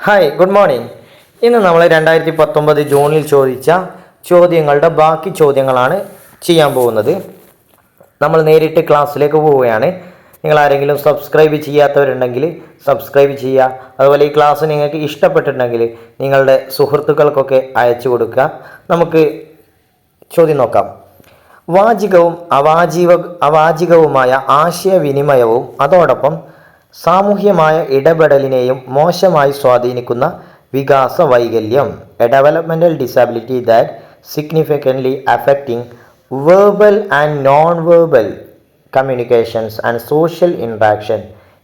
Hi, good morning. ഇന്ന് നമ്മൾ 2019 ജൂണിൽ ചോദിച്ച ചോദ്യങ്ങളുടെ ബാക്കി ചോദ്യങ്ങളാണ് ചെയ്യാൻ പോകുന്നത്. നമ്മൾ നേരിട്ട് ക്ലാസ്സിലേക്ക് പോവുകയാണ്. നിങ്ങൾ ആരെങ്കിലും സബ്സ്ക്രൈബ് ചെയ്യാത്തവരുണ്ടെങ്കിൽ സബ്സ്ക്രൈബ് ചെയ്യുക. അതുപോലെ ഈ ക്ലാസ് നിങ്ങൾക്ക് ഇഷ്ടപ്പെട്ടിട്ടുണ്ടെങ്കിൽ നിങ്ങളുടെ സുഹൃത്തുക്കൾക്കൊക്കെ അയച്ചു കൊടുക്കുക. നമുക്ക് ചോദ്യം നോക്കാം. വാചികവും അവാചികവുമായ ആശയവിനിമയവും അതോടൊപ്പം സാമൂഹ്യമായ ഇടപെടലിനെയും മോശമായി സ്വാധീനിക്കുന്ന വികാസ വൈകല്യം, A developmental disability that significantly affecting verbal and non verbal communications and social interaction.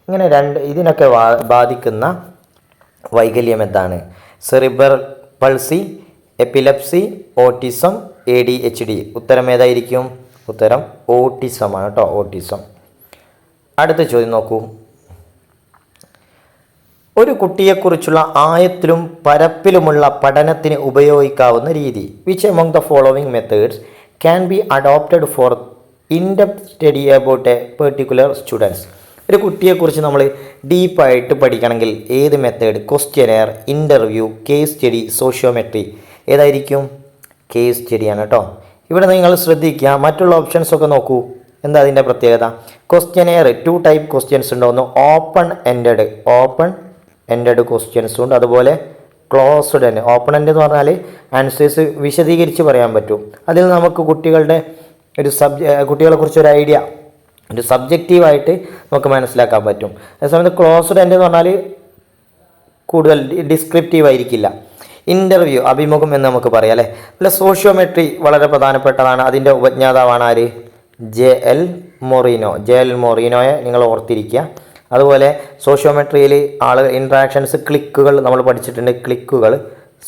ഇങ്ങനെ ഇതിനൊക്കെ ബാധിക്കുന്ന വൈകല്യം എന്താണ്? Cerebral palsy, epilepsy, autism, ADHD. ഉത്തരം ഏതായിരിക്കും? ഉത്തരം ഓട്ടിസമാണ് കേട്ടോ, ഓട്ടിസം. അടുത്ത ചോദ്യം നോക്കൂ. ഒരു കുട്ടിയെക്കുറിച്ചുള്ള ആഴത്തിലും പരപ്പിലുമുള്ള പഠനത്തിന് ഉപയോഗിക്കാവുന്ന രീതി. Which among the following methods can be adopted for in-depth study about A particular students? ഒരു കുട്ടിയെക്കുറിച്ച് നമ്മൾ ഡീപ്പായിട്ട് പഠിക്കണമെങ്കിൽ ഏത് method? Questionnaire, interview, case study, sociometry. ഏതായിരിക്കും? കേസ് സ്റ്റഡിയാണ് കേട്ടോ. ഇവിടെ നിങ്ങൾ ശ്രദ്ധിക്കുക, മറ്റുള്ള ഓപ്ഷൻസൊക്കെ നോക്കൂ. എന്താ അതിൻ്റെ പ്രത്യേകത? ക്വസ്റ്റ്യനെയർ 2 ടൈപ്പ് ക്വസ്റ്റ്യൻസ് ഉണ്ടാവുന്നു. ഓപ്പൺ എൻഡഡ് ക്വസ്റ്റ്യൻസും ഉണ്ട്, അതുപോലെ ക്ലോസ്ഡ് എൻഡ്. ഓപ്പൺ എൻഡ് എന്ന് പറഞ്ഞാൽ ആൻസേഴ്സ് വിശദീകരിച്ച് പറയാൻ പറ്റും. അതിൽ നമുക്ക് കുട്ടികളെക്കുറിച്ച് ഒരു ഐഡിയ, ഒരു സബ്ജക്റ്റീവായിട്ട് നമുക്ക് മനസ്സിലാക്കാൻ പറ്റും. അതേസമയത്ത് ക്ലോസ്ഡ് എൻഡ് എന്ന് പറഞ്ഞാൽ കൂടുതൽ ഡിസ്ക്രിപ്റ്റീവ് ആയിരിക്കില്ല. ഇൻ്റർവ്യൂ, അഭിമുഖം എന്ന് നമുക്ക് പറയാം അല്ലേ. അല്ല, സോഷ്യോമെട്രി വളരെ പ്രധാനപ്പെട്ടതാണ്. അതിൻ്റെ ഉപജ്ഞാതാവാണ് ആര്? JL മൊറീനോയെ നിങ്ങൾ ഓർത്തിരിക്കുക. അതുപോലെ സോഷ്യോമെട്രിയിൽ ഇൻട്രാക്ഷൻസ്, ക്ലിക്കുകൾ നമ്മൾ പഠിച്ചിട്ടുണ്ട്. ക്ലിക്കുകൾ,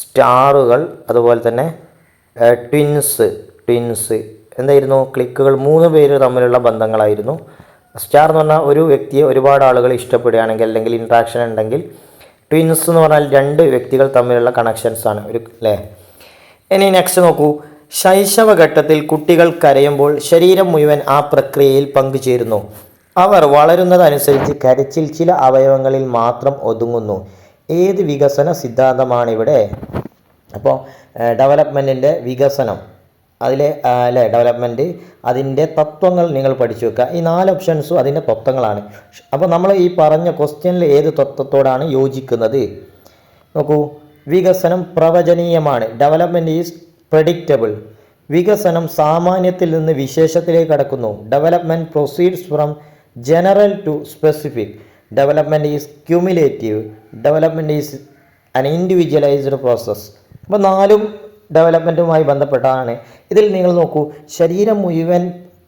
സ്റ്റാറുകൾ, അതുപോലെ തന്നെ ട്വിൻസ് എന്തായിരുന്നു? ക്ലിക്കുകൾ 3 പേര് തമ്മിലുള്ള ബന്ധങ്ങളായിരുന്നു. സ്റ്റാർ എന്ന് പറഞ്ഞാൽ ഒരു വ്യക്തിയെ ഒരുപാട് ആളുകൾ ഇഷ്ടപ്പെടുകയാണെങ്കിൽ അല്ലെങ്കിൽ ഇൻട്രാക്ഷൻ ഉണ്ടെങ്കിൽ. ട്വിൻസ് എന്ന് പറഞ്ഞാൽ 2 വ്യക്തികൾ തമ്മിലുള്ള കണക്ഷൻസാണ് അല്ലേ. ഇനി നെക്സ്റ്റ് നോക്കൂ. ശൈശവഘട്ടത്തിൽ കുട്ടികൾ കരയുമ്പോൾ ശരീരം മുഴുവൻ ആ പ്രക്രിയയിൽ പങ്കുചേരുന്നു. അവർ വളരുന്നതനുസരിച്ച് കരച്ചിൽ ചില അവയവങ്ങളിൽ മാത്രം ഒതുങ്ങുന്നു. ഏത് വികസന സിദ്ധാന്തമാണിവിടെ? അപ്പോൾ ഡെവലപ്മെൻറ്റിൻ്റെ വികസനം, അതിലെ ഡെവലപ്മെൻറ്റ്, അതിൻ്റെ തത്വങ്ങൾ നിങ്ങൾ പഠിച്ചു വെക്കുക. ഈ 4 ഓപ്ഷൻസും അതിൻ്റെ തത്വങ്ങളാണ്. അപ്പോൾ നമ്മൾ ഈ പറഞ്ഞ ക്വസ്റ്റ്യനിൽ ഏത് തത്വത്തോടാണ് യോജിക്കുന്നത്? നോക്കൂ. വികസനം പ്രവചനീയമാണ്. Development is predictable. വികസനം സാമാന്യത്തിൽ നിന്ന് വിശേഷത്തിലേക്ക് കടക്കുന്നു. Development proceeds from general to specific. Development is cumulative. Development is an individualized process. അപ്പോൾ 4ഉം ഡെവലപ്മെൻറ്റുമായി ബന്ധപ്പെട്ടതാണ്. ഇതിൽ നിങ്ങൾ നോക്കൂ, ശരീരം മുഴുവൻ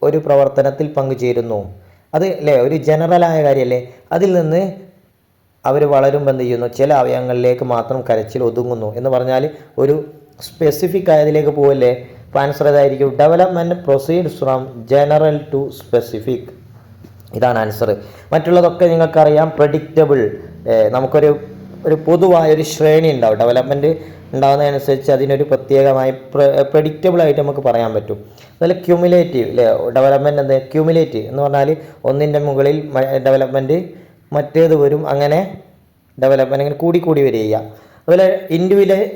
ഒരു പ്രവർത്തനത്തിൽ പങ്കുചേരുന്നു. അത് അല്ലേ ഒരു ജനറലായ കാര്യമല്ലേ. അതിൽ നിന്ന് അവർ വളരുമ്പോൾ എന്ത് ചെയ്യുന്നു? ചില അവയവങ്ങളിലേക്ക് മാത്രം കരച്ചിൽ ഒതുങ്ങുന്നു എന്ന് പറഞ്ഞാൽ ഒരു സ്പെസിഫിക് ആയതിലേക്ക് പോവല്ലേ. അപ്പോൾ ആൻസർ ഏതായിരിക്കും? Development proceeds from general to specific. ഇതാണ് ആൻസർ. മറ്റുള്ളതൊക്കെ നിങ്ങൾക്കറിയാം. പ്രെഡിക്റ്റബിൾ, നമുക്കൊരു പൊതുവായൊരു ശ്രേണി ഉണ്ടാവും. ഡെവലപ്മെൻറ്റ് ഉണ്ടാകുന്നതനുസരിച്ച് അതിനൊരു പ്രത്യേകമായി പ്രെഡിക്റ്റബിളായിട്ട് നമുക്ക് പറയാൻ പറ്റും. അതുപോലെ ക്യുമുലേറ്റീവ് അല്ലേ. ഡെവലപ്മെൻറ്റ് എന്താ? ക്യുമുലേറ്റീവ് എന്ന് പറഞ്ഞാൽ ഒന്നിൻ്റെ മുകളിൽ ഡെവലപ്മെൻറ്റ് മറ്റേത് വരും. അങ്ങനെ ഡെവലപ്മെൻറ്റ് ഇങ്ങനെ കൂടി വരിക. അതുപോലെ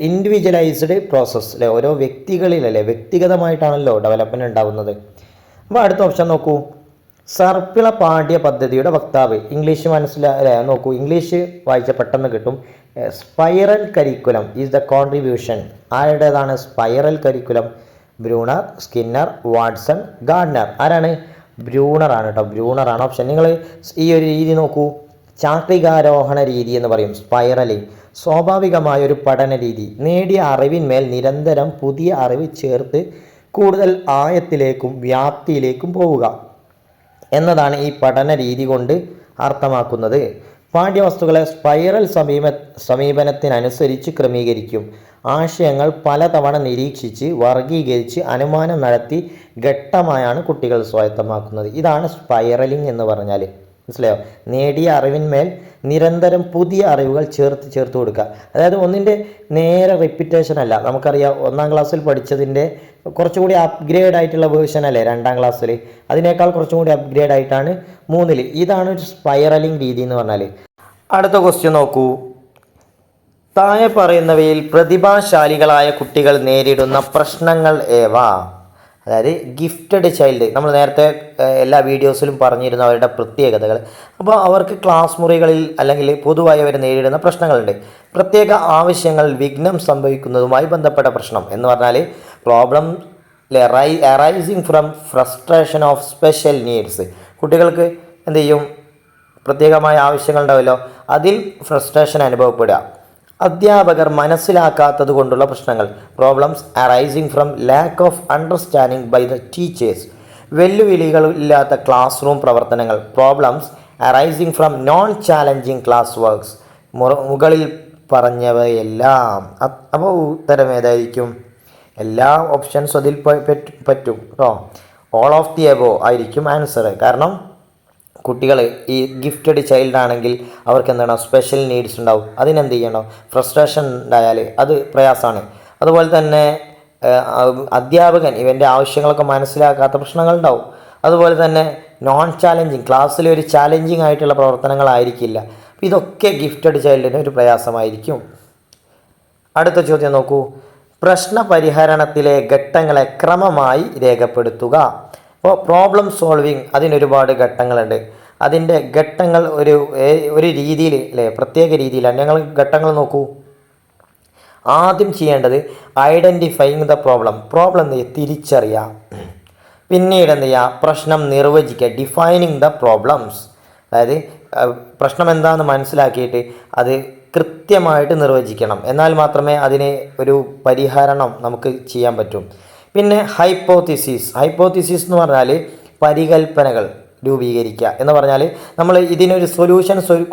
ഇൻഡിവിജ്വലൈസ്ഡ് പ്രോസസ്സ് അല്ലേ. ഓരോ വ്യക്തികളിലല്ലേ, വ്യക്തിഗതമായിട്ടാണല്ലോ ഡെവലപ്മെൻറ്റ് ഉണ്ടാകുന്നത്. അപ്പോൾ അടുത്ത ഓപ്ഷൻ നോക്കൂ. സർപ്പിള പാഠ്യ പദ്ധതിയുടെ വക്താവ്. ഇംഗ്ലീഷ് മനസ്സിലായ നോക്കൂ, ഇംഗ്ലീഷ് വായിച്ച പെട്ടെന്ന് കിട്ടും. Spiral curriculum is the contribution. ആരുടേതാണ് spiral curriculum? Bruner, Skinner, Watson, Gardner. ആരാണ്? ബ്രൂണറാണ് കേട്ടോ, ബ്രൂണറാണ് ഓപ്ഷൻ. നിങ്ങൾ ഈ ഒരു രീതി നോക്കൂ. ചാക്രികാരോഹണ രീതി എന്ന് പറയും സ്പൈറലിംഗ്. സ്വാഭാവികമായൊരു പഠന രീതി. നേടിയ അറിവിന്മേൽ നിരന്തരം പുതിയ അറിവ് ചേർത്ത് കൂടുതൽ ആഴത്തിലേക്കും വ്യാപ്തിയിലേക്കും പോവുക എന്നതാണ് ഈ പഠന രീതി കൊണ്ട് അർത്ഥമാക്കുന്നത്. പാഠ്യവസ്തുക്കളെ സ്പൈറൽ സമീപനത്തിനനുസരിച്ച് ക്രമീകരിക്കും. ആശയങ്ങൾ പലതവണ നിരീക്ഷിച്ച് വർഗീകരിച്ച് അനുമാനം നടത്തി ഘട്ടമായാണ് കുട്ടികൾ സ്വായത്തമാക്കുന്നത്. ഇതാണ് സ്പൈറലിംഗ് എന്ന് പറഞ്ഞാൽ. മനസ്സിലായോ? നേടിയ അറിവിന്മേൽ നിരന്തരം പുതിയ അറിവുകൾ ചേർത്ത് കൊടുക്കുക. അതായത് ഒന്നിൻ്റെ നേരെ റിപ്പീറ്റേഷൻ അല്ല. നമുക്കറിയാം 1ാം ക്ലാസ്സിൽ പഠിച്ചതിൻ്റെ കുറച്ചുകൂടി അപ്ഗ്രേഡ് ആയിട്ടുള്ള വേർഷൻ അല്ലേ 2ാം ക്ലാസ്സിൽ. അതിനേക്കാൾ കുറച്ചും കൂടി അപ്ഗ്രേഡ് ആയിട്ടാണ് 3ൽ. ഇതാണ് ഒരു സ്പൈറലിംഗ് രീതി എന്ന് പറഞ്ഞാൽ. അടുത്ത ക്വസ്റ്റ്യൻ നോക്കൂ. താഴെ പറയുന്നവയിൽ പ്രതിഭാശാലികളായ കുട്ടികൾ നേരിടുന്ന പ്രശ്നങ്ങൾ ഏവ? അതായത് ഗിഫ്റ്റഡ് ചൈൽഡ്, നമ്മൾ നേരത്തെ എല്ലാ വീഡിയോസിലും പറഞ്ഞിരുന്ന അവരുടെ പ്രത്യേകതകൾ. അപ്പോൾ അവർക്ക് ക്ലാസ് മുറികളിൽ അല്ലെങ്കിൽ പൊതുവായി അവർ നേരിടുന്ന പ്രശ്നങ്ങളുണ്ട്. പ്രത്യേക ആവശ്യങ്ങൾ വിഘ്നം സംഭവിക്കുന്നതുമായി ബന്ധപ്പെട്ട പ്രശ്നം എന്ന് പറഞ്ഞാൽ problem arising from frustration of special needs. കുട്ടികൾക്ക് എന്ത് ചെയ്യും, പ്രത്യേകമായ ആവശ്യങ്ങൾ ഉണ്ടാവുമല്ലോ, അതിൽ ഫ്രസ്ട്രേഷൻ അനുഭവപ്പെടുക. അധ്യാപകർ മനസ്സിലാക്കാത്തത് കൊണ്ടുള്ള പ്രശ്നങ്ങൾ, problems arising from lack of understanding by the teachers. വെല്ലുവിളികളില്ലാത്ത ക്ലാസ് റൂം പ്രവർത്തനങ്ങൾ, problems arising from non challenging class works. മുകളിൽ പറഞ്ഞവയെല്ലാം. അപ്പോൾ ഉത്തരം ഏതായിരിക്കും? എല്ലാ ഓപ്ഷൻസും അതിൽ പറ്റും കേട്ടോ. ഓൾ ഓഫ് ദി എബോ ആയിരിക്കും ആൻസർ. കാരണം കുട്ടികൾ ഈ ഗിഫ്റ്റഡ് ചൈൽഡ് ആണെങ്കിൽ അവർക്ക് എന്താണ് സ്പെഷ്യൽ നീഡ്സ് ഉണ്ടാവും. അതിനെന്ത് ചെയ്യണം, ഫ്രസ്ട്രേഷൻ ഉണ്ടായാൽ അത് പ്രയാസമാണ്. അതുപോലെ തന്നെ അധ്യാപകൻ ഇവൻ്റെ ആവശ്യങ്ങളൊക്കെ മനസ്സിലാക്കാത്ത പ്രശ്നങ്ങളുണ്ടാവും. അതുപോലെ തന്നെ നോൺ ചാലഞ്ചിങ്, ക്ലാസ്സിൽ ഒരു ചാലഞ്ചിങ് ആയിട്ടുള്ള പ്രവർത്തനങ്ങളായിരിക്കില്ല. ഇതൊക്കെ ഗിഫ്റ്റഡ് ചൈൽഡിന് ഒരു പ്രയാസമായിരിക്കും. അടുത്ത ചോദ്യം നോക്കൂ. പ്രശ്ന പരിഹരണത്തിലെ ഘട്ടങ്ങളെ ക്രമമായി രേഖപ്പെടുത്തുക. അപ്പോൾ പ്രോബ്ലം സോൾവിങ് അതിനൊരുപാട് ഘട്ടങ്ങളുണ്ട്. അതിൻ്റെ ഘട്ടങ്ങൾ ഒരു രീതിയിൽ അല്ലേ, പ്രത്യേക രീതിയിലാണ്. ഞങ്ങൾ ഘട്ടങ്ങൾ നോക്കൂ. ആദ്യം ചെയ്യേണ്ടത് ഐഡൻറ്റിഫൈങ് ദ പ്രോബ്ലം തിരിച്ചറിയുക. പിന്നീട് എന്ത് ചെയ്യുക, പ്രശ്നം നിർവചിക്കുക, ഡിഫൈനിങ് ദ പ്രോബ്ലംസ്. അതായത് പ്രശ്നം എന്താണെന്ന് മനസ്സിലാക്കിയിട്ട് അത് കൃത്യമായിട്ട് നിർവചിക്കണം. എന്നാൽ മാത്രമേ അതിന് ഒരു പരിഹരണം നമുക്ക് ചെയ്യാൻ പറ്റും. പിന്നെ ഹൈപ്പോത്തിസിസ് എന്ന് പറഞ്ഞാൽ പരികൽപ്പനകൾ രൂപീകരിക്കുക എന്ന് പറഞ്ഞാൽ നമ്മൾ ഇതിനൊരു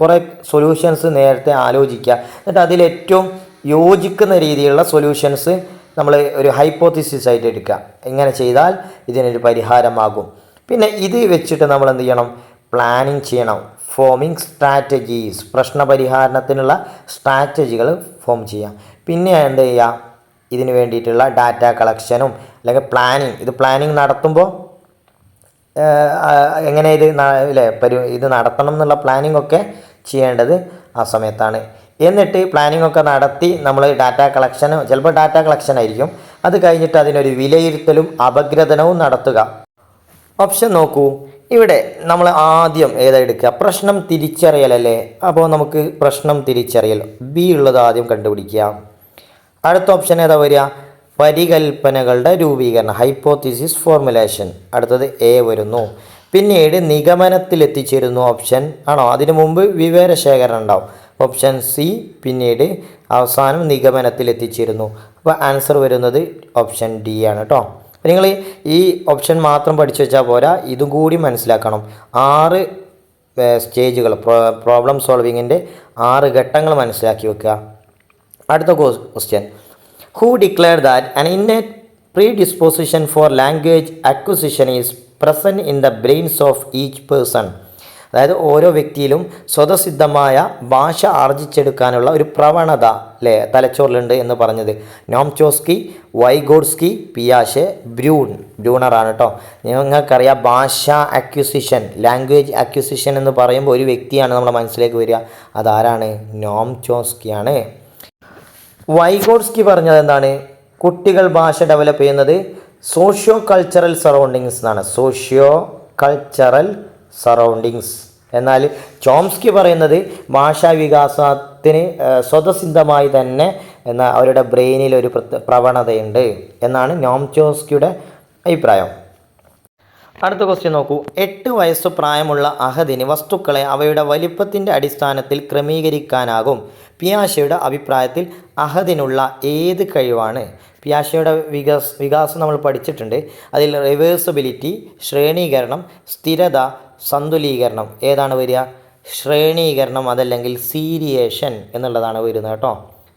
കുറേ സൊല്യൂഷൻസ് നേരത്തെ ആലോചിക്കുക, എന്നിട്ട് അതിലേറ്റവും യോജിക്കുന്ന രീതിയിലുള്ള സൊല്യൂഷൻസ് നമ്മൾ ഒരു ഹൈപ്പോത്തിസിസ് ആയിട്ട് എടുക്കുക. ഇങ്ങനെ ചെയ്താൽ ഇതിനൊരു പരിഹാരമാകും. പിന്നെ ഇത് വെച്ചിട്ട് നമ്മൾ എന്ത് ചെയ്യണം, പ്ലാനിങ് ചെയ്യണം. ഫോമിങ് സ്ട്രാറ്റജീസ്, പ്രശ്നപരിഹാരത്തിനുള്ള സ്ട്രാറ്റജികൾ ഫോം ചെയ്യാം. പിന്നെ എന്ത് ചെയ്യുക, ഇതിന് വേണ്ടിയിട്ടുള്ള ഡാറ്റ കളക്ഷനും അല്ലെങ്കിൽ പ്ലാനിങ് നടത്തുമ്പോൾ എങ്ങനെ ഇത് നടത്തണം എന്നുള്ള പ്ലാനിംഗ് ഒക്കെ ചെയ്യേണ്ടത് ആ സമയത്താണ്. എന്നിട്ട് പ്ലാനിംഗ് ഒക്കെ നടത്തി നമ്മൾ ഡാറ്റ കളക്ഷനും, ചിലപ്പോൾ ഡാറ്റ കളക്ഷൻ ആയിരിക്കും, അത് കഴിഞ്ഞിട്ട് അതിനൊരു വിലയിരുത്തലും അപഗ്രഥനവും നടത്തുക. ഓപ്ഷൻ നോക്കൂ. ഇവിടെ നമ്മൾ ആദ്യം ഏതെടുക്കുക, പ്രശ്നം തിരിച്ചറിയലല്ലേ. അപ്പോൾ നമുക്ക് പ്രശ്നം തിരിച്ചറിയൽ ബി ഉള്ളത് ആദ്യം കണ്ടുപിടിക്കുക. അടുത്ത ഓപ്ഷൻ ഏതാ വരിക, പരികൽപ്പനകളുടെ രൂപീകരണം, ഹൈപ്പോത്തിസിസ് ഫോർമുലേഷൻ. അടുത്തത് എ വരുന്നു. പിന്നീട് നിഗമനത്തിലെത്തിച്ചേരുന്നു ഓപ്ഷൻ ആണോ, അതിനു മുമ്പ് വിവരശേഖരണം ഉണ്ടാവും ഓപ്ഷൻ സി. പിന്നീട് അവസാനം നിഗമനത്തിലെത്തിച്ചേരുന്നു. അപ്പോൾ ആൻസർ വരുന്നത് ഓപ്ഷൻ ഡി ആണ് കേട്ടോ. നിങ്ങൾ ഈ ഓപ്ഷൻ മാത്രം പഠിച്ചു വെച്ചാൽ പോരാ, ഇതും കൂടി മനസ്സിലാക്കണം. 6 സ്റ്റേജുകൾ, പ്രോബ്ലം സോൾവിങ്ങിൻ്റെ 6 ഘട്ടങ്ങൾ മനസ്സിലാക്കി വെക്കുക. അടുത്ത question, who declare that an innate predisposition for language acquisition is present in the brains of each person. അതായത് ഓരോ വ്യക്തിയിലും സ്വതസിദ്ധമായ ഭാഷ ആർജിച്ചെടുക്കാനുള്ള ഒരു പ്രവണത തലച്ചോറിലുണ്ട് എന്ന് പറഞ്ഞത് നോം ചോസ്കി, വൈഗോഡ്സ്കി, പിയാഷെ, ബ്രൂണറാണ് കേട്ടോ. നിങ്ങൾക്കറിയാം ഭാഷ അക്വിസിഷൻ, ലാംഗ്വേജ് അക്വിസിഷൻ എന്ന് പറയുമ്പോൾ ഒരു വ്യക്തിയാണ് നമ്മുടെ മനസ്സിലേക്ക് വരിക. അതാരാണ്? നോം ചോസ്കിയാണ്. വൈഗോഡ്സ്കി പറഞ്ഞത് എന്താണ്? കുട്ടികൾ ഭാഷ ഡെവലപ്പ് ചെയ്യുന്നത് സോഷ്യോ കൾച്ചറൽ സറൗണ്ടിങ്സ് എന്നാണ്. Socio cultural surroundings. എന്നാൽ ചോംസ്കി പറയുന്നത് ഭാഷാ വികാസത്തിന് സ്വതസിദ്ധമായി തന്നെ അവരുടെ ബ്രെയിനിൽ ഒരു പ്രവണതയുണ്ട് എന്നാണ് നോം ചോംസ്കിയുടെ അഭിപ്രായം. അടുത്ത ക്വസ്റ്റ്യൻ നോക്കൂ. 8 വയസ്സ് പ്രായമുള്ള അഹദിന് വസ്തുക്കളെ അവയുടെ വലിപ്പത്തിൻ്റെ അടിസ്ഥാനത്തിൽ ക്രമീകരിക്കാനാകും. പിയാഷെയുടെ അഭിപ്രായത്തിൽ അഹദിനുള്ള ഏത് കഴിവാണ്? പിയാഷെയുടെ വികാസം നമ്മൾ പഠിച്ചിട്ടുണ്ട്. അതിൽ റിവേഴ്സിബിലിറ്റി, ശ്രേണീകരണം, സ്ഥിരത, സന്തുലീകരണം ഏതാണ് വരിക? ശ്രേണീകരണം അതല്ലെങ്കിൽ സീരിയേഷൻ എന്നുള്ളതാണ് വരുന്നത് കേട്ടോ.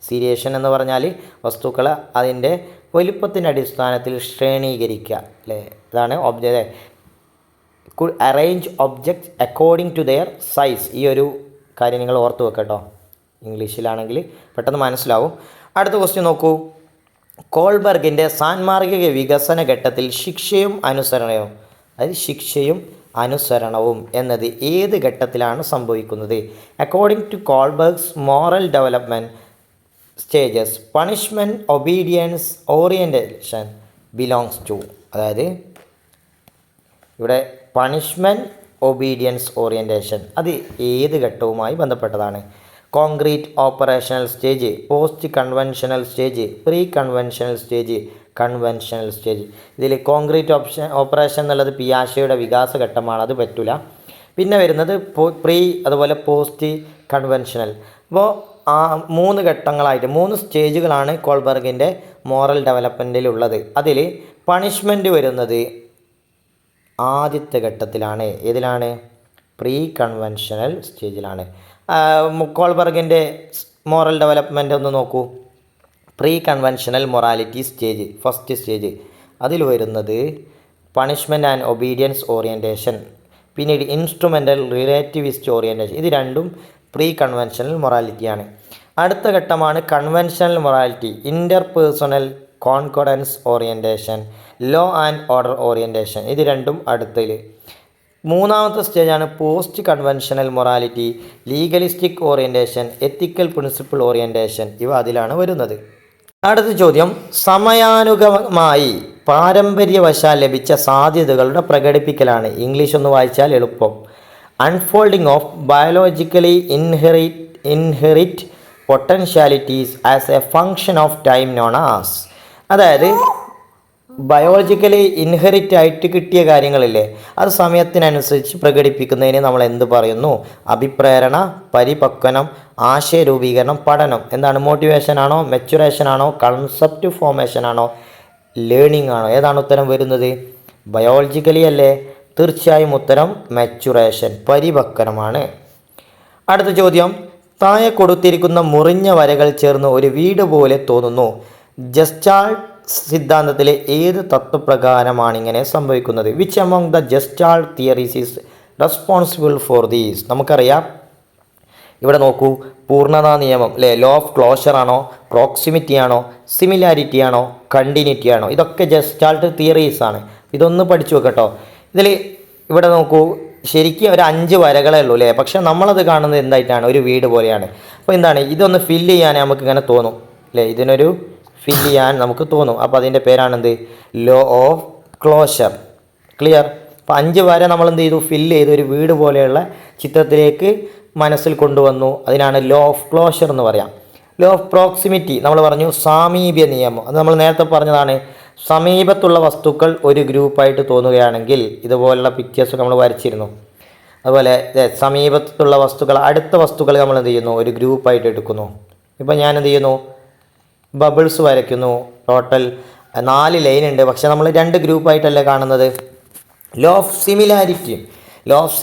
സീരിയേഷൻ എന്ന് പറഞ്ഞാൽ വസ്തുക്കളെ അതിൻ്റെ വലിപ്പത്തിൻ്റെ അടിസ്ഥാനത്തിൽ ശ്രേണീകരിക്കുക അല്ലേ, ഇതാണ് arrange objects according to their size. ഈ ഒരു കാര്യം നിങ്ങൾ ഓർത്ത് വെക്കട്ടോ, ഇംഗ്ലീഷിലാണെങ്കിൽ പെട്ടെന്ന് മനസ്സിലാവും. അടുത്ത ക്വസ്റ്റ്യൻ നോക്കൂ. കോൾബർഗിൻ്റെ സാൻമാർഗിക വികസന ഘട്ടത്തിൽ ശിക്ഷയും അനുസരണവും എന്നത് ഏത് ഘട്ടത്തിലാണ് സംഭവിക്കുന്നത്? According to Kohlberg's moral development stages punishment obedience orientation belongs to. അതായത് ഇവിടെ പണിഷ്മെൻറ്റ് ഒബീഡിയൻസ് ഓറിയൻറ്റേഷൻ അത് ഏത് ഘട്ടവുമായി ബന്ധപ്പെട്ടതാണ്? Concrete operational stage, post conventional stage, pre conventional stage, conventional stage. ഇതിൽ കോൺക്രീറ്റ് ഓപ്പറേഷൻ എന്നുള്ളത് പിയാഷയുടെ വികാസഘട്ടമാണ്, അത് പറ്റില്ല. പിന്നെ വരുന്നത് പ്രീ അതുപോലെ പോസ്റ്റ് കൺവെൻഷണൽ. അപ്പോൾ ആ 3 ഘട്ടങ്ങളായിട്ട് 3 സ്റ്റേജുകളാണ് കോൾബർഗിൻ്റെ മോറൽ ഡെവലപ്മെൻറ്റിലുള്ളത്. അതിൽ പണിഷ്മെൻറ്റ് വരുന്നത് ആദ്യത്തെ ഘട്ടത്തിലാണ്. ഏതിലാണ്? പ്രീ കൺവെൻഷണൽ സ്റ്റേജിലാണ്. കോൾബർഗിൻ്റെ മോറൽ ഡെവലപ്മെൻറ്റ് ഒന്ന് നോക്കൂ. Pre conventional morality stage, first stage, അതിൽ വരുന്നത് പണിഷ്മെൻറ്റ് ആൻഡ് ഒബീഡിയൻസ് ഓറിയൻറ്റേഷൻ, പിന്നീട് ഇൻസ്ട്രുമെൻ്റൽ റിലേറ്റിവിസ്റ്റ് ഓറിയൻറ്റേഷൻ. ഇത് രണ്ടും പ്രീ കൺവെൻഷണൽ മൊറാലിറ്റിയാണ്. അടുത്ത ഘട്ടമാണ് conventional morality, interpersonal concordance orientation, law and order orientation. ഇത് രണ്ടും അടുത്തതിൽ. മൂന്നാമത്തെ സ്റ്റേജാണ് post conventional morality, legalistic orientation, ethical principle orientation. ഇവ അതിലാണ് വരുന്നത്. അടുത്ത ചോദ്യം, സമയാനുഗമായി പാരമ്പര്യവശാൽ ലഭിച്ച സാധ്യതകളുടെ പ്രകടിപ്പിക്കലാണ്. ഇംഗ്ലീഷ് ഒന്ന് വായിച്ചാൽ എളുപ്പം. Unfolding of biologically inherit potentialities as A function of time known as. അതായത് ബയോളജിക്കലി ഇൻഹെറിറ്റ് ആയിട്ട് കിട്ടിയ കാര്യങ്ങളില്ലേ, അത് സമയത്തിനനുസരിച്ച് പ്രകടിപ്പിക്കുന്നതിന് നമ്മൾ എന്ത് പറയുന്നു? അഭിപ്രേരണ, പരിപക്വനം, ആശയരൂപീകരണം, പഠനം. എന്താണ്? മോട്ടിവേഷൻ ആണോ, മെച്ചുറേഷൻ ആണോ, കൺസെപ്റ്റ് ഫോർമേഷൻ ആണോ, ലേണിംഗ് ആണോ? ഏതാണ് ഉത്തരം വരുന്നത്? ബയോളജിക്കലി അല്ലേ? തീർച്ചയായും ഉത്തരം മെച്ചുറേഷൻ, പരിപക്വനമാണ്. അടുത്ത ചോദ്യം, താഴെ കൊടുത്തിരിക്കുന്ന മുറിഞ്ഞ വരകൾ ചേർന്ന് ഒരു വീട് പോലെ തോന്നുന്നു. ജസ്റ്റാൾട്ട് സിദ്ധാന്തത്തിലെ ഏത് തത്വപ്രകാരമാണ് ഇങ്ങനെ സംഭവിക്കുന്നത്? Which among the gestalt theories is responsible for these? നമുക്കറിയാം, ഇവിടെ നോക്കൂ, പൂർണ്ണതാ നിയമം അല്ലേ, ലോ ഓഫ് ക്ലോഷർ ആണോ, പ്രോക്സിമിറ്റി ആണോ, സിമിലാരിറ്റി ആണോ, കണ്ടിന്യൂറ്റി ആണോ? ഇതൊക്കെ ജസ്റ്റാൾട്ട് തിയറീസ് ആണ്. ഇതൊന്ന് പഠിച്ചു വെക്കട്ടോ. ഇതിൽ ഇവിടെ നോക്കൂ, ശരിക്കും ഒരു 5 വരകളേ ഉള്ളൂ അല്ലേ, പക്ഷെ നമ്മളത് കാണുന്നത് എന്തായിട്ടാണ്? ഒരു വീട് പോലെയാണ്. അപ്പോൾ എന്താണ്? ഇതൊന്ന് ഫില്ല് ചെയ്യാൻ നമുക്ക് ഇങ്ങനെ തോന്നും അല്ലേ, ഇതിനൊരു ഫില്ല് ചെയ്യാൻ നമുക്ക് തോന്നും. അപ്പോൾ അതിൻ്റെ പേരാണെന്ത്? Law of closure. ക്ലിയർ? അപ്പോൾ 5 വര നമ്മൾ എന്ത് ചെയ്തു? ഫില്ല് ചെയ്ത് ഒരു വീട് പോലെയുള്ള ചിത്രത്തിലേക്ക് മനസ്സിൽ കൊണ്ടുവന്നു. അതിനാണ് ലോ ഓഫ് ക്ലോഷർ എന്ന് പറയാം. ലോ ഓഫ് പ്രോക്സിമിറ്റി നമ്മൾ പറഞ്ഞു, സാമീപ്യ നിയമം. അത് നമ്മൾ നേരത്തെ പറഞ്ഞതാണ്. സമീപത്തുള്ള വസ്തുക്കൾ ഒരു ഗ്രൂപ്പായിട്ട് തോന്നുകയാണെങ്കിൽ ഇതുപോലുള്ള പിക്ചേഴ്സ് നമ്മൾ വരച്ചിരുന്നു. അതുപോലെ സമീപത്തുള്ള വസ്തുക്കൾ, അടുത്ത വസ്തുക്കൾ നമ്മൾ എന്ത് ചെയ്യുന്നു? ഒരു ഗ്രൂപ്പായിട്ട് എടുക്കുന്നു. ഇപ്പോൾ ഞാൻ എന്ത് ചെയ്യുന്നു? ബബിൾസ് വരയ്ക്കുന്നു. ടോട്ടൽ 4 ലൈൻ ഉണ്ട്, പക്ഷെ നമ്മൾ 2 ഗ്രൂപ്പായിട്ടല്ലേ കാണുന്നത്. ലോ ഓഫ്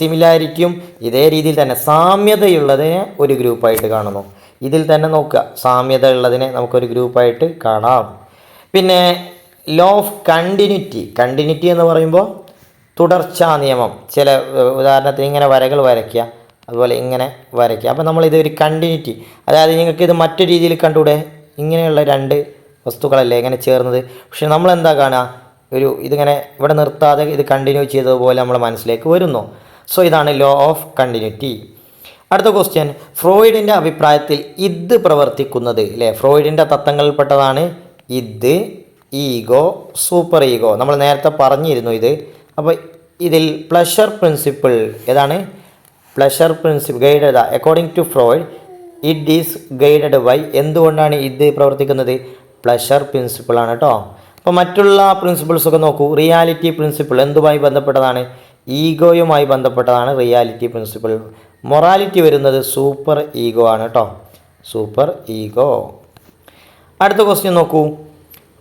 സിമിലാരിറ്റിയും ഇതേ രീതിയിൽ തന്നെ സാമ്യതയുള്ളതിനെ ഒരു ഗ്രൂപ്പായിട്ട് കാണുന്നു. ഇതിൽ തന്നെ നോക്കുക, സാമ്യത ഉള്ളതിനെ നമുക്കൊരു ഗ്രൂപ്പായിട്ട് കാണാം. പിന്നെ ലോ ഓഫ് കണ്ടിന്യൂറ്റി എന്ന് പറയുമ്പോൾ തുടർച്ചാ നിയമം. ചില ഉദാഹരണത്തിന് ഇങ്ങനെ വരകൾ വരയ്ക്കുക, അതുപോലെ ഇങ്ങനെ വരയ്ക്കുക. അപ്പോൾ നമ്മളിതൊരു കണ്ടിന്യൂറ്റി, അതായത് നിങ്ങൾക്ക് ഇത് മറ്റു രീതിയിൽ കണ്ടുകൂടെ? ഇങ്ങനെയുള്ള 2 വസ്തുക്കളല്ലേ ഇങ്ങനെ ചേർന്നത്, പക്ഷെ നമ്മളെന്താ കാണുക? ഇതിങ്ങനെ ഇവിടെ നിർത്താതെ ഇത് കണ്ടിന്യൂ ചെയ്തതുപോലെ നമ്മുടെ മനസ്സിലേക്ക് വരുന്നു. സോ ഇതാണ് ലോ ഓഫ് കണ്ടിന്യൂറ്റി. അടുത്ത ക്വസ്റ്റ്യൻ, ഫ്രോയിഡിൻ്റെ അഭിപ്രായത്തിൽ ഇത് പ്രവർത്തിക്കുന്നത് അല്ലേ, ഫ്രോയിഡിൻ്റെ തത്വങ്ങളിൽപ്പെട്ടതാണ് ഇത്, ഈഗോ, സൂപ്പർ ഈഗോ. നമ്മൾ നേരത്തെ പറഞ്ഞിരുന്നു ഇത്. അപ്പോൾ ഇതിൽ പ്ലഷർ പ്രിൻസിപ്പിൾ ഏതാണ്? Pleasure principle guided according to Freud it is guided by. എന്തുകൊണ്ടാണ് ഇത് പ്രവർത്തിക്കുന്നത്? പ്ലഷർ പ്രിൻസിപ്പിളാണ് കേട്ടോ. അപ്പോൾ മറ്റുള്ള പ്രിൻസിപ്പിൾസൊക്കെ നോക്കൂ. റിയാലിറ്റി പ്രിൻസിപ്പിൾ എന്തുമായി ബന്ധപ്പെട്ടതാണ്? ഈഗോയുമായി ബന്ധപ്പെട്ടതാണ് റിയാലിറ്റി പ്രിൻസിപ്പിൾ. മൊറാലിറ്റി വരുന്നത് സൂപ്പർ ഈഗോ ആണ് കേട്ടോ, സൂപ്പർ ഈഗോ. അടുത്ത ക്വസ്റ്റ്യൻ നോക്കൂ,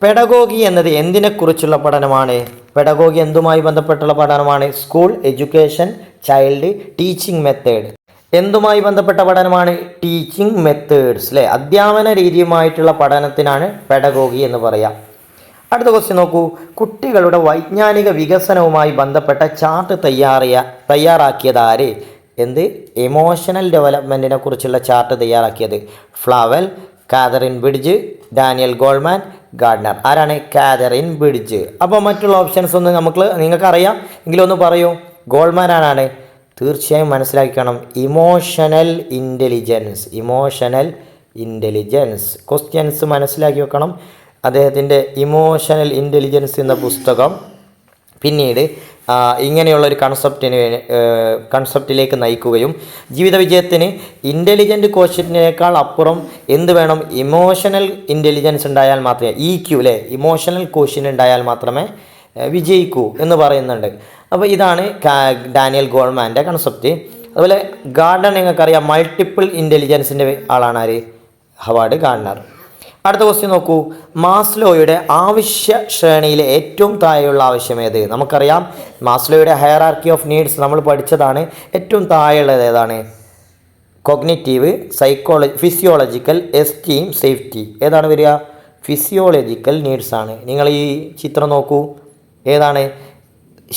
പെഡഗോഗി എന്നത് എന്തിനെക്കുറിച്ചുള്ള പഠനമാണ്? പെഡഗോഗി എന്തുമായി ബന്ധപ്പെട്ടുള്ള പഠനമാണ്? School education, child teaching method. എന്തുമായി ബന്ധപ്പെട്ട പഠനമാണ്? ടീച്ചിങ് മെത്തേഡ്സ് അല്ലേ, അധ്യാപന രീതിയുമായിട്ടുള്ള പഠനത്തിനാണ് പെഡഗോഗി എന്ന് പറയാം. അടുത്ത ക്വസ്റ്റ്യൻ നോക്കൂ, കുട്ടികളുടെ വൈജ്ഞാനിക വികസനവുമായി ബന്ധപ്പെട്ട ചാർട്ട് തയ്യാറാക്കിയത് ആര്? ഇമോഷണൽ ഡെവലപ്മെൻറ്റിനെ കുറിച്ചുള്ള ചാർട്ട് തയ്യാറാക്കിയത് Flavell, Katherine Bridge, Daniel Goleman, Gardner. ആരാണ്? Katherine Bridge. അപ്പോൾ മറ്റുള്ള ഓപ്ഷൻസ് ഒന്ന് നിങ്ങൾക്കറിയാം എങ്കിലൊന്ന് പറയൂ. ഗോൾമാൻ ആരാണ്? തീർച്ചയായും മനസ്സിലാക്കണം, ഇമോഷണൽ ഇൻ്റലിജൻസ്. ക്വസ്റ്റ്യൻസ് മനസ്സിലാക്കി വെക്കണം. അദ്ദേഹത്തിൻ്റെ ഇമോഷണൽ ഇൻ്റലിജൻസ് എന്ന പുസ്തകം പിന്നീട് ഇങ്ങനെയുള്ളൊരു കൺസെപ്റ്റിലേക്ക് നയിക്കുകയും ജീവിത വിജയത്തിന് ഇൻ്റലിജൻ്റ് ക്വസ്റ്റ്യനേക്കാൾ അപ്പുറം എന്ത് വേണം, ഇമോഷണൽ ഇൻ്റലിജൻസ് ഉണ്ടായാൽ മാത്രമേ അല്ലേ, ഇമോഷണൽ ക്വസ്റ്റ്യൻ ഉണ്ടായാൽ മാത്രമേ വിജയിക്കൂ എന്ന് പറയുന്നുണ്ട്. അപ്പോൾ ഇതാണ് ഡാനിയൽ ഗോൾമാൻ്റെ കൺസെപ്റ്റ്. അതുപോലെ ഗാർഡനർ നിങ്ങൾക്കറിയാം, മൾട്ടിപ്പിൾ ഇൻ്റലിജൻസിൻ്റെ ആളാണ് ആര്, ഹവാർഡ് ഗാർഡനർ. അടുത്ത ക്വസ്റ്റ്യൻ നോക്കൂ, മാസ്ലോയുടെ ആവശ്യ ശ്രേണിയിലെ ഏറ്റവും താഴെയുള്ള ആവശ്യം ഏത്? നമുക്കറിയാം മാസ്ലോയുടെ ഹയറാർക്കി ഓഫ് നീഡ്സ് നമ്മൾ പഠിച്ചതാണ്. ഏറ്റവും താഴെയുള്ളത് ഏതാണ്? Cognitive, physiological, esteem, safety. ഏതാണ് വരിക? ഫിസിയോളജിക്കൽ നീഡ്സ് ആണ്. നിങ്ങൾ ഈ ചിത്രം നോക്കൂ, ഏതാണ്?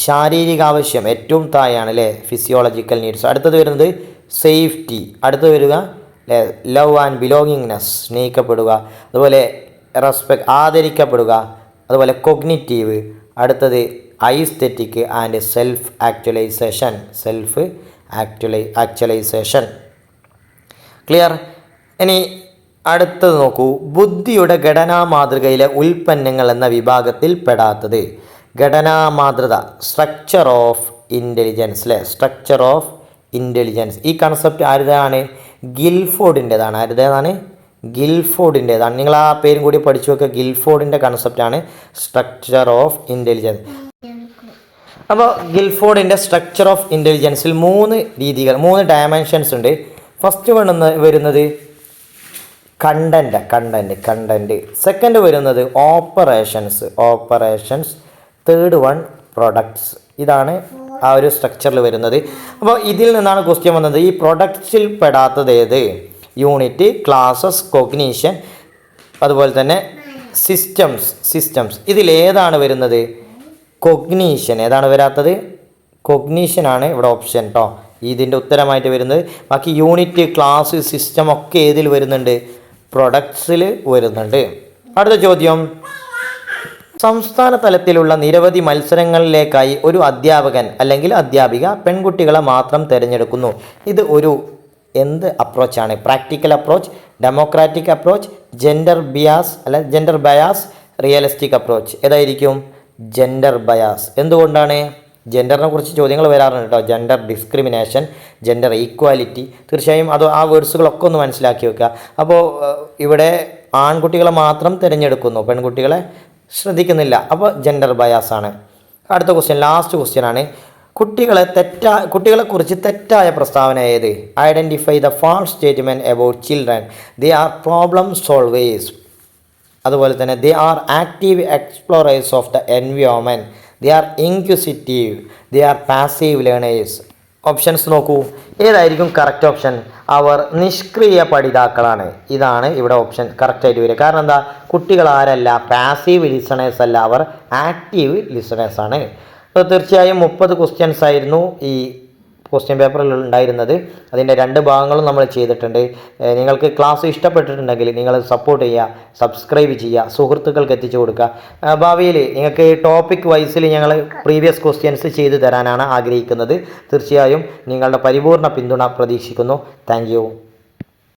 ശാരീരിക ആവശ്യം ഏറ്റവും താഴെയാണ് അല്ലേ, ഫിസിയോളജിക്കൽ നീഡ്സ്. അടുത്തത് വരുന്നത് സേഫ്റ്റി. അടുത്തത് വരിക ലവ് ആൻഡ് ബിലോങ്ങിങ്നെസ്, സ്നേഹിക്കപ്പെടുക. അതുപോലെ റെസ്പെക്ട്, ആദരിക്കപ്പെടുക. അതുപോലെ കൊഗ്നിറ്റീവ്. അടുത്തത് ഐസ്തെറ്റിക് ആൻഡ് സെൽഫ് ആക്ച്വലൈസേഷൻ. ക്ലിയർ? ഇനി അടുത്തത് നോക്കൂ, ബുദ്ധിയുടെ ഘടനാ മാതൃകയിലെ ഉൽപ്പന്നങ്ങൾ എന്ന വിഭാഗത്തിൽ പെടാത്തത്. ഘടനാ മാതൃക, സ്ട്രക്ചർ ഓഫ് ഇൻ്റലിജൻസ് അല്ലേ, സ്ട്രക്ചർ ഓഫ് ഇൻ്റലിജൻസ്. ഈ കൺസെപ്റ്റ് ആരുടേതാണ്? ഗിൽഫോർഡിൻ്റെതാണ്. ആരുടേതാണ്? ഗിൽഫോർഡിൻ്റെതാണ്. നിങ്ങൾ ആ പേരും കൂടി പഠിച്ചു വെക്കുക. ഗിൽഫോർഡിൻ്റെ കൺസെപ്റ്റാണ് സ്ട്രക്ചർ ഓഫ് ഇൻ്റലിജൻസ്. അപ്പോൾ ഗിൽഫോർഡിൻ്റെ സ്ട്രക്ചർ ഓഫ് ഇൻ്റലിജൻസിൽ 3 ഡയമെൻഷൻസ് ഉണ്ട്. ഫസ്റ്റ് വരുന്നത് കണ്ടൻറ്റ്. സെക്കൻഡ് വരുന്നത് ഓപ്പറേഷൻസ്. Third one products. ഇതാണ് ആ ഒരു സ്ട്രക്ചറിൽ വരുന്നത്. അപ്പോൾ ഇതിൽ നിന്നാണ് ക്വസ്റ്റ്യൻ വന്നത്. ഈ പ്രൊഡക്ട്സിൽ പെടാത്തത് ഏത്? യൂണിറ്റ്, ക്ലാസസ്, കൊഗ്നീഷൻ, അതുപോലെ തന്നെ സിസ്റ്റംസ്. ഇതിലേതാണ് വരുന്നത്? കൊഗ്നീഷൻ. ഏതാണ് വരാത്തത്? കൊഗ്നീഷനാണ് ഇവിടെ ഓപ്ഷൻ കേട്ടോ, ഇതിൻ്റെ ഉത്തരമായിട്ട് വരുന്നത്. ബാക്കി യൂണിറ്റ്, ക്ലാസ്, സിസ്റ്റം ഒക്കെ ഏതിൽ വരുന്നുണ്ട്? പ്രൊഡക്ട്സിൽ വരുന്നുണ്ട്. അടുത്ത ചോദ്യം, സംസ്ഥാന തലത്തിലുള്ള നിരവധി മത്സരങ്ങളിലേക്കായി ഒരു അധ്യാപകൻ അല്ലെങ്കിൽ അധ്യാപിക പെൺകുട്ടികളെ മാത്രം തിരഞ്ഞെടുക്കുന്നു. ഇത് ഒരു എന്ത് അപ്രോച്ചാണ്? Practical approach, democratic approach, gender bias, realistic approach. ഏതായിരിക്കും? Gender bias. എന്തുകൊണ്ടാണ്? ജെൻഡറിനെ കുറിച്ച് ചോദ്യങ്ങൾ വരാറുണ്ട് കേട്ടോ. Gender discrimination, gender equality. തീർച്ചയായും ആ വേർഡ്സുകളൊക്കെ ഒന്ന് മനസ്സിലാക്കി വെക്കുക. അപ്പോൾ ഇവിടെ ആൺകുട്ടികളെ മാത്രം തിരഞ്ഞെടുക്കുന്നു, പെൺകുട്ടികളെ ശ്രദ്ധിക്കുന്നില്ല. അപ്പോൾ ജെൻഡർ ബയാസാണ്. അടുത്ത ക്വസ്റ്റ്യൻ, ലാസ്റ്റ് ക്വസ്റ്റ്യൻ ആണ്. കുട്ടികളെക്കുറിച്ച് തെറ്റായ പ്രസ്താവന ഏത്? Identify the false statement about children. They are problem solvers. അതുപോലെ തന്നെ they are active explorers of the environment. They are inquisitive. They are passive learners. Options നോക്കൂ, ഏതായിരിക്കും കറക്റ്റ് ഓപ്ഷൻ? അവർ നിഷ്ക്രിയ പഠിതാക്കളാണ്. ഇതാണ് ഇവിടെ ഓപ്ഷൻ കറക്റ്റായിട്ട് വരിക. കാരണം എന്താ? കുട്ടികൾ ആരല്ല? പാസീവ് ലിസണേഴ്സ് അല്ല, അവർ ആക്റ്റീവ് ലിസണേഴ്സാണ്. അപ്പോൾ തീർച്ചയായും 30 ക്വസ്റ്റ്യൻസ് ആയിരുന്നു ഈ ക്വസ്റ്റ്യൻ പേപ്പറിൽ ഉണ്ടായിരുന്നത്. അതിൻ്റെ 2 ഭാഗങ്ങളും നമ്മൾ ചെയ്തിട്ടുണ്ട്. നിങ്ങൾക്ക് ക്ലാസ് ഇഷ്ടപ്പെട്ടിട്ടുണ്ടെങ്കിൽ നിങ്ങൾ സപ്പോർട്ട് ചെയ്യുക, സബ്സ്ക്രൈബ് ചെയ്യുക, സുഹൃത്തുക്കൾക്ക് എത്തിച്ചു കൊടുക്കുക. ഭാവിയിൽ നിങ്ങൾക്ക് ടോപ്പിക് വൈസിൽ ഞങ്ങൾ പ്രീവിയസ് ക്വസ്റ്റ്യൻസ് ചെയ്തു തരാനാണ് ആഗ്രഹിക്കുന്നത്. തീർച്ചയായും നിങ്ങളുടെ പരിപൂർണ്ണ പിന്തുണ പ്രതീക്ഷിക്കുന്നു. Thank you.